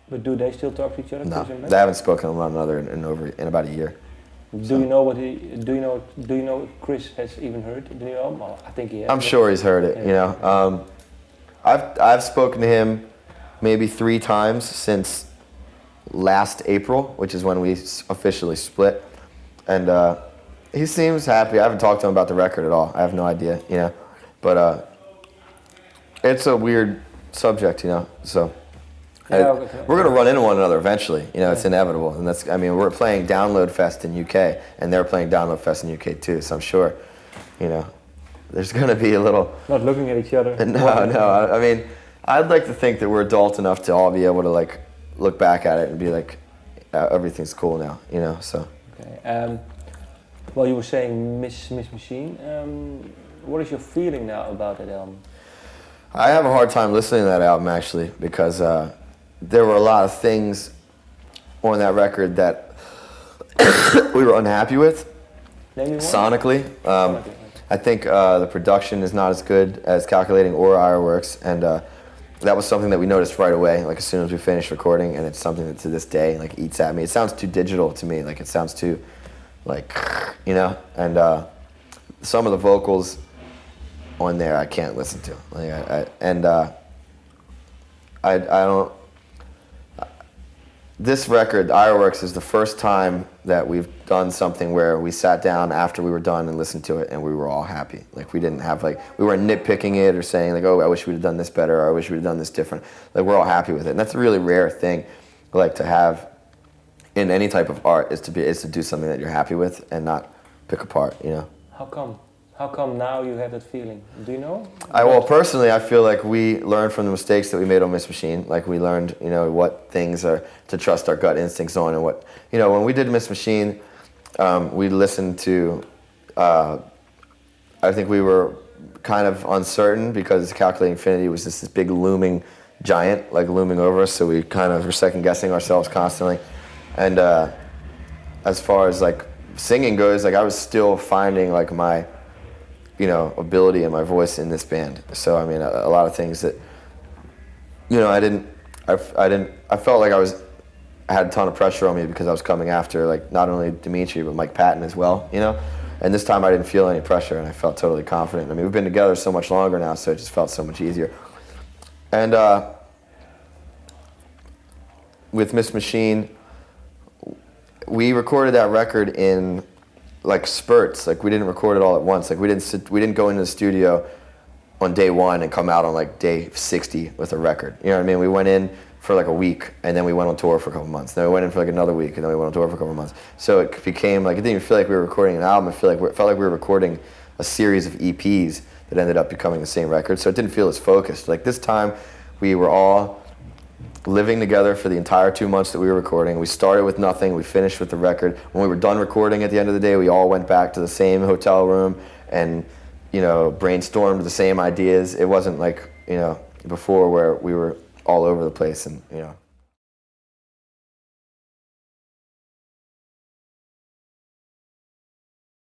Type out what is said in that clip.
But do they still talk to each other? No, Chris and Ben? they haven't spoken to one another in about a year. Do you know what he? Do you know if Chris has even heard the new album? Well, I think he has. I'm sure he's heard it. Yeah. You know, I've spoken to him maybe 3 times since last April, which is when we officially split, and he seems happy. I haven't talked to him about the record at all. I have no idea, you know, but it's a weird subject, you know. So we're gonna run into one another eventually, you know. It's inevitable, and that's. I mean, we're playing Download Fest in UK, and they're playing Download Fest in UK too. So I'm sure, you know, there's gonna be a little. Not looking at each other. No. I mean, I'd like to think that we're adult enough to all be able to like look back at it and be like, everything's cool now, you know. So. Okay. Well, you were saying Miss Machine. What is your feeling now about that album? I have a hard time listening to that album actually because there were a lot of things on that record that we were unhappy with. Name me one. Sonically. I think the production is not as good as Calculating or Ire Works, and that was something that we noticed right away, like as soon as we finished recording, and it's something that to this day like eats at me. It sounds too digital to me, like it sounds too like, you know, and some of the vocals on there I can't listen to. Like I don't. This record, Ire Works, is the first time that we've done something where we sat down after we were done and listened to it, and we were all happy. Like we didn't have we weren't nitpicking it or saying like, oh, I wish we'd have done this better, or I wish we'd have done this different. Like we're all happy with it, and that's a really rare thing, like to have in any type of art is to do something that you're happy with and not pick apart. You know. How come? How come now you have that feeling? Do you know? Well, personally, I feel like we learned from the mistakes that we made on Miss Machine. Like we learned, you know, what things are to trust our gut instincts on, and what, you know, when we did Miss Machine, we listened to. I think we were kind of uncertain because Calculating Infinity was just this big looming giant, like looming over us. So we kind of were second guessing ourselves constantly. And as far as like singing goes, like I was still finding like my, you know, ability and my voice in this band. So I mean, a lot of things that, you know, I felt like I had a ton of pressure on me because I was coming after like not only Dimitri but Mike Patton as well, you know. And this time I didn't feel any pressure and I felt totally confident. I mean, we've been together so much longer now, so it just felt so much easier. And with Miss Machine, we recorded that record in like spurts. Like we didn't record it all at once. Like we didn't go into the studio on day 1 and come out on like day 60 with a record. You know what I mean? We went in for like a week and then we went on tour for a couple months. Then we went in for like another week and then we went on tour for a couple months. So it became like, it didn't even feel like we were recording an album. It felt like we were recording a series of EPs that ended up becoming the same record. So it didn't feel as focused. Like this time we were all living together for the entire 2 months that we were recording. We started with nothing, we finished with the record. When we were done recording at the end of the day, we all went back to the same hotel room and, you know, brainstormed the same ideas. It wasn't like, you know, before where we were all over the place and, you know.